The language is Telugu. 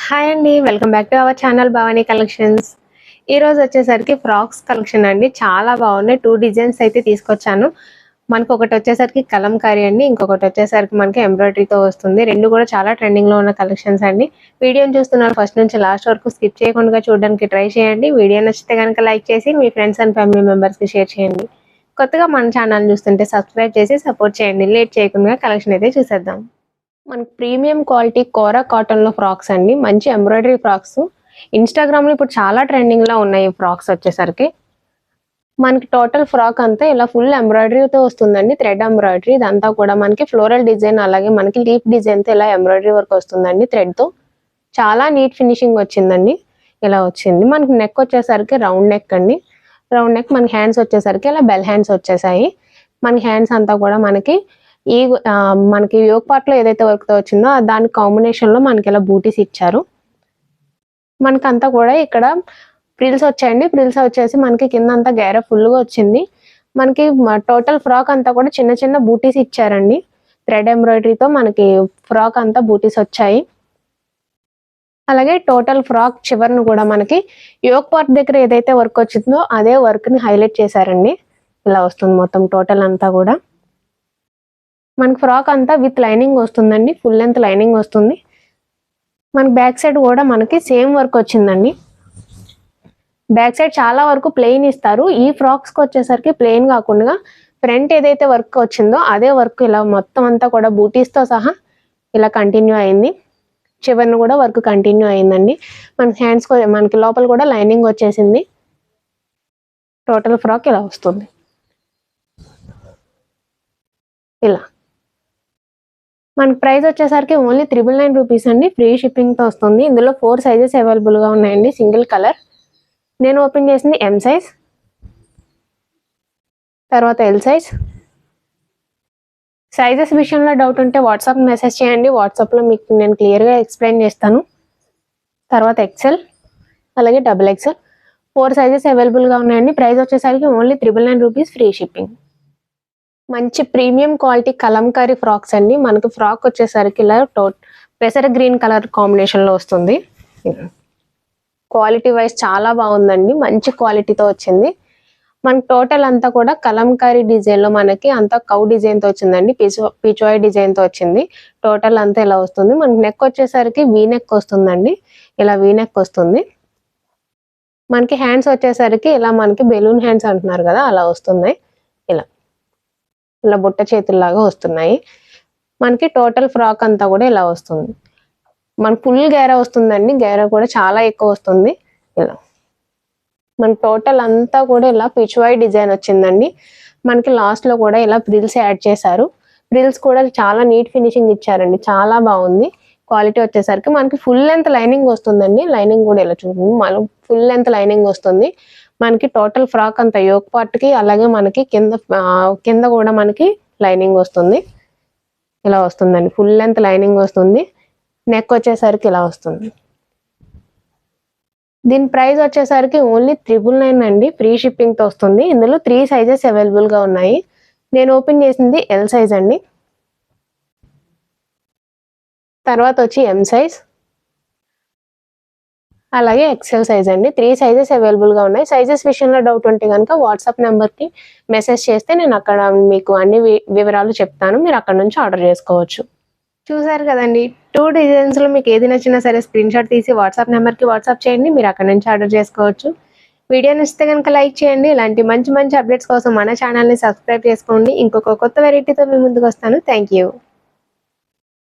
హాయ్ అండి, welcome back to our channel Bhavani collections. ఈ రోజు వచ్చేసరికి ఫ్రాక్స్ కలెక్షన్ అండి. చాలా బాగున్నాయి. 2 డిజైన్స్ అయితే తీసుకొచ్చాను. మనకు ఒకటి వచ్చేసరికి కలంకారీ అండి, ఇంకొకటి వచ్చేసరికి మనకి ఎంబ్రాయిడరీతో వస్తుంది. రెండు కూడా చాలా ట్రెండింగ్ లో ఉన్న కలెక్షన్స్ అండి. వీడియోని చూస్తున్నారు ఫస్ట్ నుంచి లాస్ట్ వరకు స్కిప్ చేయకుండా చూడడానికి ట్రై చేయండి. వీడియో నచ్చితే కనుక లైక్ చేసి మీ ఫ్రెండ్స్ అండ్ ఫ్యామిలీ మెంబర్స్ కి షేర్ చేయండి. కొత్తగా మన ఛానల్ చూస్తుంటే సబ్స్క్రైబ్ చేసి సపోర్ట్ చేయండి. లేట్ చేయకుండా కలెక్షన్ అయితే చూసేద్దాం. మనకి ప్రీమియం క్వాలిటీ కోరా కాటన్ లో ఫ్రాక్స్ అండి. మంచి ఎంబ్రాయిడరీ ఫ్రాక్స్. ఇన్స్టాగ్రామ్ లో ఇప్పుడు చాలా ట్రెండింగ్ లో ఉన్నాయి ఈ ఫ్రాక్స్ వచ్చేసరికి. మనకి టోటల్ ఫ్రాక్ అంతా ఇలా ఫుల్ ఎంబ్రాయిడరీతో వస్తుందండి. థ్రెడ్ ఎంబ్రాయిడరీ ఇదంతా కూడా మనకి ఫ్లోరల్ డిజైన్, అలాగే మనకి లీఫ్ డిజైన్ తో ఇలా ఎంబ్రాయిడరీ వర్క్ వస్తుందండి థ్రెడ్ తో. చాలా నీట్ ఫినిషింగ్ వచ్చిందండి. ఇలా వచ్చింది. మనకి నెక్ వచ్చేసరికి రౌండ్ నెక్ అండి. Round neck. మనకి హ్యాండ్స్ వచ్చేసరికి ఇలా బెల్ హ్యాండ్స్ వచ్చేసాయి. మనకి హ్యాండ్స్ అంతా కూడా మనకి ఈ మనకి యోక్ పార్ట్ లో ఏదైతే వర్క్ తో వచ్చిందో దాని కాంబినేషన్ లో మనకి ఇలా బూటీస్ ఇచ్చారు. మనకంతా కూడా ఇక్కడ ప్రిల్స్ వచ్చాయండి. ప్రిల్స్ వచ్చేసి మనకి కింద అంతా గేర ఫుల్ గా వచ్చింది. మనకి టోటల్ ఫ్రాక్ అంతా కూడా చిన్న చిన్న బూటీస్ ఇచ్చారండి. థ్రెడ్ ఎంబ్రాయిడరీతో మనకి ఫ్రాక్ అంతా బూటీస్ వచ్చాయి. అలాగే టోటల్ ఫ్రాక్ చివరిని కూడా మనకి యోక్ పార్ట్ దగ్గర ఏదైతే వర్క్ వచ్చిందో అదే వర్క్ ని హైలైట్ చేశారండి. ఇలా వస్తుంది మొత్తం టోటల్ అంతా కూడా. మనకి ఫ్రాక్ అంతా విత్ లైనింగ్ వస్తుందండి. ఫుల్ లెంత్ లైనింగ్ వస్తుంది. మనకి బ్యాక్ సైడ్ కూడా మనకి సేమ్ వర్క్ వచ్చిందండి. బ్యాక్ సైడ్ చాలా వరకు ప్లెయిన్ ఇస్తారు. ఈ ఫ్రాక్స్ కి వచ్చేసరికి ప్లెయిన్ కాకుండా ఫ్రంట్ ఏదైతే వర్క్ వచ్చిందో అదే వర్క్ ఇలా మొత్తం అంతా కూడా బూటీస్ తో సహా ఇలా కంటిన్యూ అయింది. చివరిని కూడా వర్క్ కంటిన్యూ అయిందండి. మనకి హ్యాండ్స్ మనకి లోపల కూడా లైనింగ్ వచ్చేసింది. టోటల్ ఫ్రాక్ ఇలా వస్తుంది. ఇలా మనకి ప్రైస్ వచ్చేసరికి ఓన్లీ 999 రూపీస్ అండి. ఫ్రీ షిప్పింగ్ తో వస్తుంది. ఇందులో 4 సైజెస్ అవైలబుల్ గా ఉన్నాయండి. Single colour. నేను ఓపెన్ చేసింది ఎం సైజ్, తర్వాత ఎల్ సైజ్. సైజెస్ విషయంలో డౌట్ ఉంటే వాట్సాప్ మెసేజ్ చేయండి. వాట్సాప్ లో మీకు నేను క్లియర్ గా ఎక్స్ప్లెయిన్ చేస్తాను. తర్వాత ఎక్సెల్, అలాగే డబుల్ ఎక్సెల్. 4 సైజెస్ అవైలబుల్ గా ఉన్నాయండి. ప్రైస్ వచ్చేసరికి ఓన్లీ 999 రూపీస్ ఫ్రీ షిప్పింగ్. మంచి ప్రీమియం క్వాలిటీ కలంకారీ ఫ్రాక్స్ అండి. మనకి ఫ్రాక్ వచ్చేసరికి ఇలా పెసర గ్రీన్ కలర్ కాంబినేషన్ లో వస్తుంది. క్వాలిటీ వైజ్ చాలా బాగుందండి. మంచి క్వాలిటీతో వచ్చింది. మనకి టోటల్ అంతా కూడా కలంకారీ డిజైన్ లో మనకి అంతా కౌ డిజైన్ తో వచ్చిందండి. పిచోయ్ డిజైన్ తో వచ్చింది. టోటల్ అంతా ఇలా వస్తుంది. మనకి నెక్ వచ్చేసరికి వీ నెక్ వస్తుందండి. ఇలా వీ నెక్ వస్తుంది. మనకి హ్యాండ్స్ వచ్చేసరికి ఇలా మనకి బెలూన్ హ్యాండ్స్ అంటున్నారు కదా, అలా వస్తున్నాయి. ఇలా బుట్ట చేతుల్లాగా వస్తున్నాయి. మనకి టోటల్ ఫ్రాక్ అంతా కూడా ఇలా వస్తుంది. మనకి ఫుల్ గేరా వస్తుందండి. గేరా కూడా చాలా ఎక్కువ వస్తుంది. ఇలా మన టోటల్ అంతా కూడా ఇలా పిచ్వాయ్ డిజైన్ వచ్చిందండి. మనకి లాస్ట్ లో కూడా ఇలా ప్రిల్స్ యాడ్ చేశారు. ప్రిల్స్ కూడా చాలా నీట్ ఫినిషింగ్ ఇచ్చారండి. చాలా బాగుంది. క్వాలిటీ వచ్చేసరికి మనకి ఫుల్ లెంత్ లైనింగ్ వస్తుందండి. లైనింగ్ కూడా ఇలా చూడండి, మనం ఫుల్ లెంత్ లైనింగ్ వస్తుంది. మనకి టోటల్ ఫ్రాక్ అంతా యోక్ పార్ట్ కి, అలాగే మనకి కింద కూడా మనకి లైనింగ్ వస్తుంది. ఇలా వస్తుందండి. ఫుల్ లెంత్ లైనింగ్ వస్తుంది. నెక్ వచ్చేసరికి ఇలా వస్తుంది. దీని ప్రైస్ వచ్చేసరికి ఓన్లీ 999 అండి. ఫ్రీ షిప్పింగ్ తో వస్తుంది. ఇందులో 3 సైజెస్ అవైలబుల్ గా ఉన్నాయి. నేను ఓపెన్ చేసింది ఎల్ సైజ్ అండి. తర్వాత వచ్చి ఎం సైజ్, అలాగే ఎక్సెల్ సైజ్ అండి. 3 సైజెస్ అవైలబుల్ గా ఉన్నాయి. సైజెస్ విషయంలో డౌట్ ఉంటే కనుక వాట్సాప్ నెంబర్ కి మెసేజ్ చేస్తే నేను అక్కడ మీకు అన్ని వివరాలు చెప్తాను. మీరు అక్కడ నుంచి ఆర్డర్ చేసుకోవచ్చు. చూసారు కదండి, 2 డిజైన్స్ లో మీకు ఏది నచ్చినా సరే స్క్రీన్ షాట్ తీసి వాట్సాప్ నెంబర్ కి వాట్సాప్ చేయండి. మీరు అక్కడ నుంచి ఆర్డర్ చేసుకోవచ్చు. వీడియో నచ్చితే కనుక లైక్ చేయండి. ఇలాంటి మంచి మంచి అప్డేట్స్ కోసం మన ఛానల్ ని సబ్స్క్రైబ్ చేసుకోండి. ఇంకొక కొత్త వెరైటీతో మీ ముందుకు వస్తాను. Thank you.